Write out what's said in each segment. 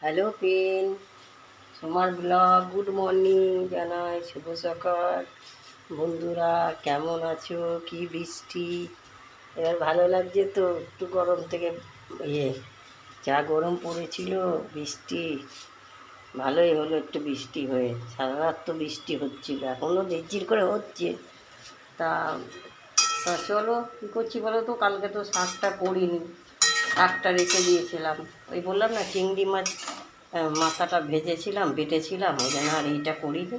Hello friend, সোমার blog good morning জানাই, শুভ সকাল। বন্ধুরা কেমন আছো? কি বৃষ্টি এবার ভালো লাগছে তো? একটু গরম থেকে ইয়ে যা গরম পড়েছিল, বৃষ্টি ভালোই হলো একটু বৃষ্টি হয়ে। সারা রাত তো বৃষ্টি হচ্ছিল, এখনও ঝিরঝির করে হচ্ছে। তা তা চলো কী করছি বলো তো, কালকে তো শাকটা করিনি, শাকটা রেখে দিয়েছিলাম। ওই বললাম না, চিংড়ি মাছ মাথাটা ভেজেছিলাম, বেটেছিলাম, ওই জন্য আর এইটা করিনি।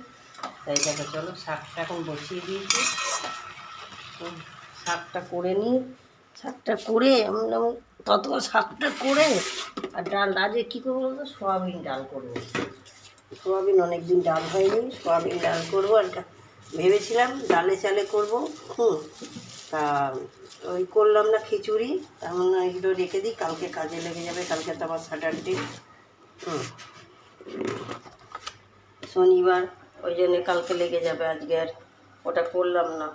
তাই দেখো চলো শাকটা এখন বসিয়ে দিয়েছি। শাকটা করে নিই, শাকটা করে ততক্ষণ শাকটা করে আর ডাল আজকে কী করবো বলতো, সোয়াবিন ডাল করবো। সোয়াবিন অনেকদিন ডাল হয়নি, সোয়াবিন ডাল করবো। আর ভেবেছিলাম ডালে চালে করবো। তা ওই করলাম না খিচুড়ি, তেমন এগুলো রেখে দিই, কালকে কাজে লেগে যাবে। কালকে তো আমার স্যাটারডে, শনিবার, ওই জন্যে কালকে লেগে যাবে, আজকে আর ওটা করলাম না।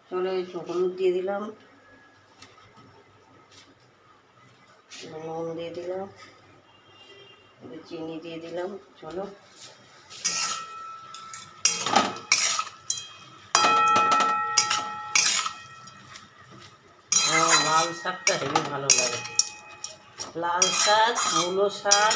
চলো একটু হলুদ দিয়ে দিলাম, নুন দিয়ে দিলাম, একটু চিনি দিয়ে দিলাম। চলো আমার লাল শাকটা হেবি ভালো লাগে, লাল শাক, মূলো শাক।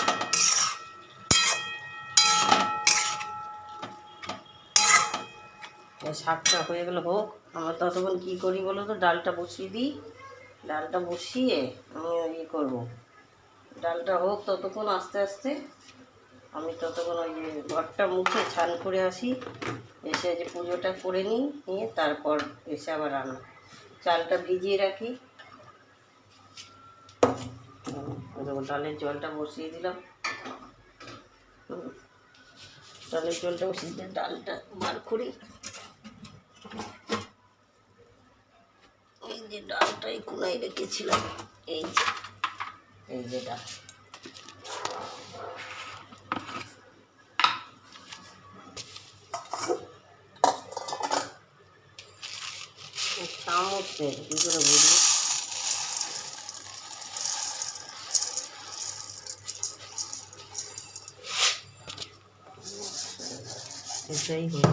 শাকটা হয়ে গেলে হোক, আমরা ততক্ষণ কী করি বলো তো, ডালটা বসিয়ে দিই। ডালটা বসিয়ে আমি ইয়ে করবো, ডালটা হোক ততক্ষণ আস্তে আস্তে। আমি ততক্ষণ ওই যে ঘরটা মুছে ছান করে আসি, এসে যে পুজোটা করে নিই, নিয়ে তারপর এসে আবার রান্না। চালটা ভিজিয়ে রাখি। ডালের জলটা বসিয়ে দিলাম। ডালের জলটা বসিয়ে দিয়ে ডালটা বার করি। এই যে ডালটা এই কোনায় রেখেছিলাম, এই যে ডাল। চামচ নেই, কী করে বুঝবো? এটাই হলো।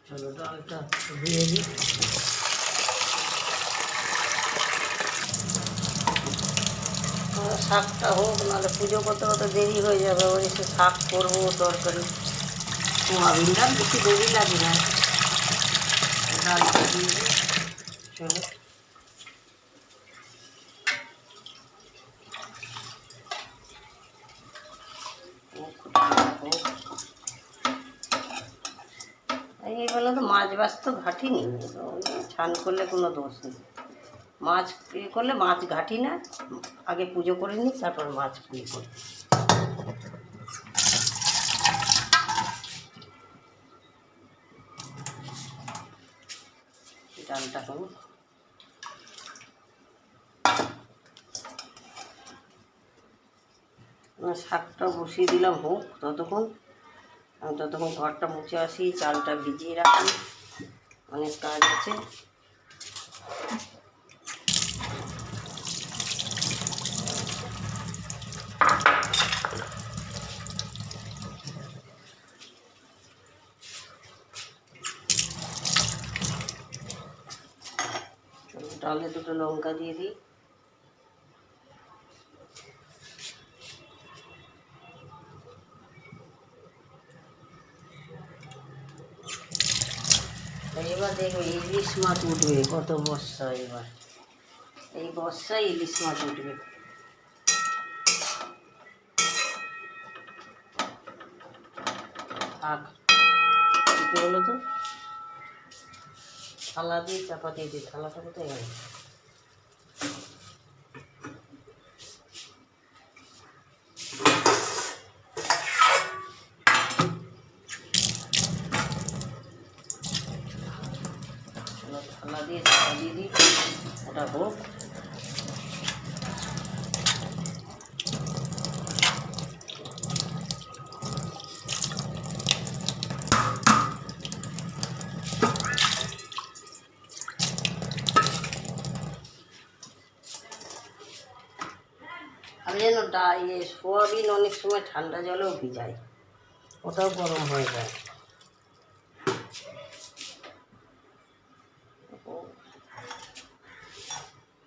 চলো ডালটা ধুয়ে দিই। শাকটা হোক, নাহলে পুজো করতে করতে দেরি হয়ে যাবে। ওই এসে শাক করবো, তরকারি। সোয়াবিন ডাল বেশি দেরি লাগে না, ডালটা দিয়ে দিই। চলো এই বলে তো, মাছ বাছ তো ঘাটি নেই, ছান করলে কোনো দোষ নেই। মাছ ইয়ে করলে মাছ ঘাটি না, আগে পুজো করে নিই, তারপর মাছ ইয়ে করি। ডালটা করবো, শাকটা বসিয়ে দিলাম, হোক ততক্ষণ। আমি ততক্ষণ ঘরটা মুছে আসি, চালটা ভিজিয়ে রাখি, অনেক কাজ আছে। ডালে দুটো লঙ্কা দিয়ে দিই। এবার দেখো ইলিশ মাছ উঠবে, কত বর্ষা এবার, এই বর্ষায় ইলিশ মাছ উঠবে। থাক, কী বলো তো, থালা দিয়ে চাপা দিয়ে দিই। থালাটা কোথায় গেল? থালা দিয়ে চাপা দিয়ে দিই, ওটা হোক। আমি যেন সোয়াবিন অনেক সময় ঠান্ডা জলেও ভিজাই, ওটাও গরম হয়ে যায়।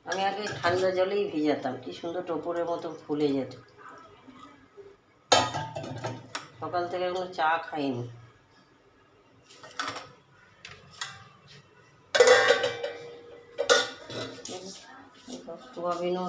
আমি আগে ঠান্ডা জলেই ভিজাতাম, কি সুন্দর টোপরের মতো ফুলে যেত। সকাল থেকে কোনো চা খাইনি। সোয়াবিনও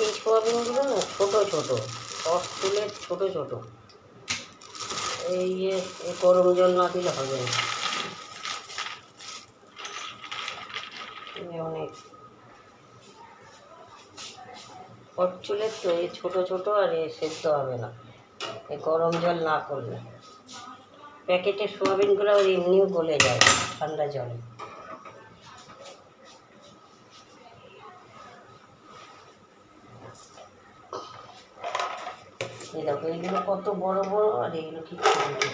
এই সোয়াবিনগুলো না ছোটো ছোটো, সব ফুলের ছোটো ছোটো। এই গরম জল না দিলে হবে না। অনেক চুলের তো এই ছোটো ছোটো, আর সেদ্ধ হবে না এই গরম জল না করলে। প্যাকেটের সোয়াবিনগুলো ওর এমনিও গলে যায় ঠান্ডা জলে। এই দেখো এইগুলো কত বড় বড়, আর এইগুলো কি ছোটো।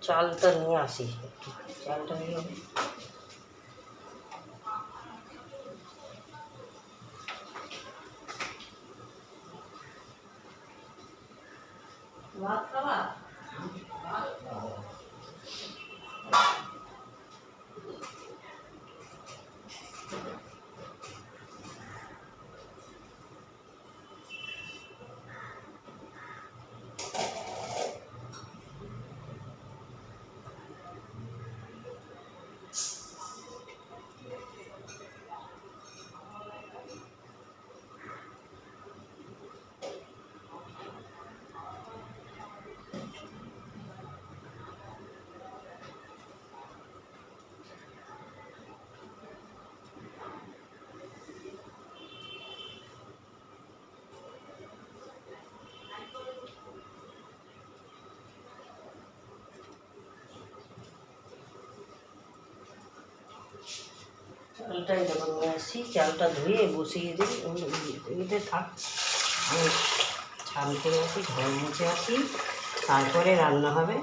চালটা নিয়ে আসি, চালটা নিয়ে ভাত খাবা। চালটাই যখন নিয়ে আসি, চালটা ধুয়ে বসিয়ে দিই, এতে থাক। আমি ছাল করে আসি, ঘর মুছে আসি, তারপরে রান্না হবে।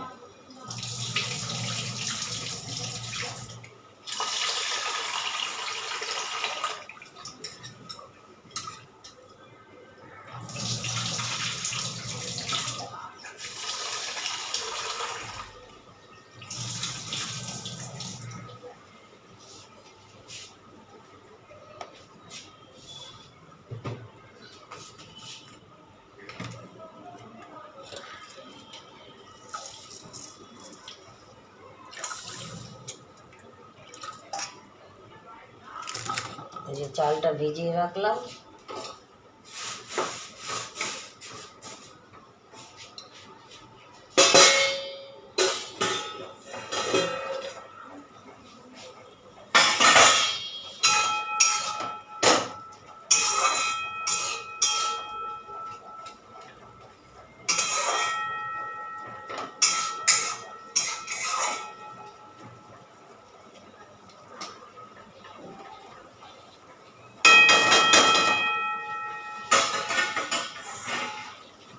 এই যে চালটা ভিজিয়ে রাখলাম,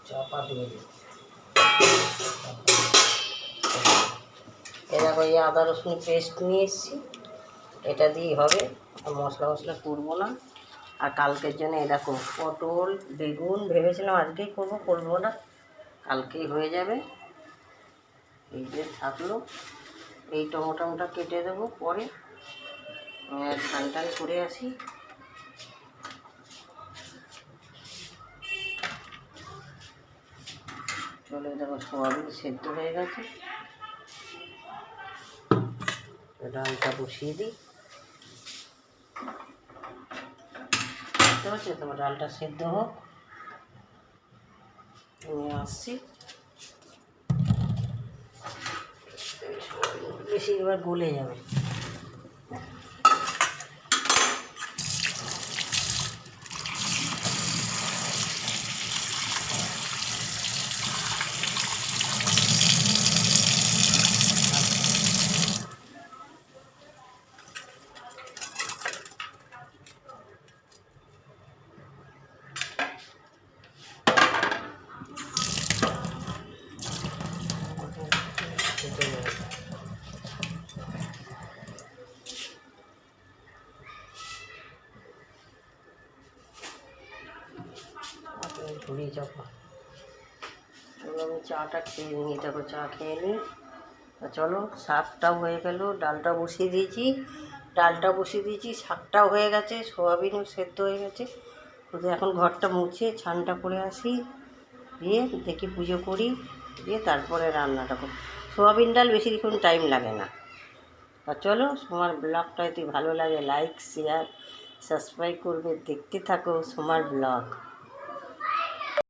চাপা দিয়ে দিই। এরকম এই আদা রসুন পেস্ট নিয়ে এসেছি, এটা দিয়েই হবে, আর মশলা করবো না। আর কালকের জন্য এরকম পটল বেগুন ভেবেছিলাম আজকেই করবো না, কালকেই হয়ে যাবে। এই যে থাকলো, এই টমেটোটা কেটে দেবো পরে, ধান টান করে আসি। চলো, দেখো সোয়াবিন সেদ্ধ হয়ে গেছে, ডালটা বসিয়ে দিই। বুঝতে পারছি, তোমার ডালটা সেদ্ধ হোক, আমি আসছি। বেশি এবার গলে যাবে। ঝুড়ি চাপা। চলো আমি চাটা খেয়ে নিই, দেখো চা খেয়ে নিই। চলো, শাকটাও হয়ে গেল, ডালটা বসিয়ে দিয়েছি, শাকটাও হয়ে গেছে, সোয়াবিনও সেদ্ধ হয়ে গেছে। শুধু এখন ঘরটা মুছে ছানটা করে আসি, দিয়ে দেখি পুজো করি, দিয়ে তারপরে রান্নাটা করি। সোয়াবিন ডাল বেশিক্ষণ টাইম লাগে না। আর চলো, সোমার ব্লগটা যদি ভালো লাগে লাইক শেয়ার সাবস্ক্রাইব করবে, দেখতে থাকো সোমার ব্লগ।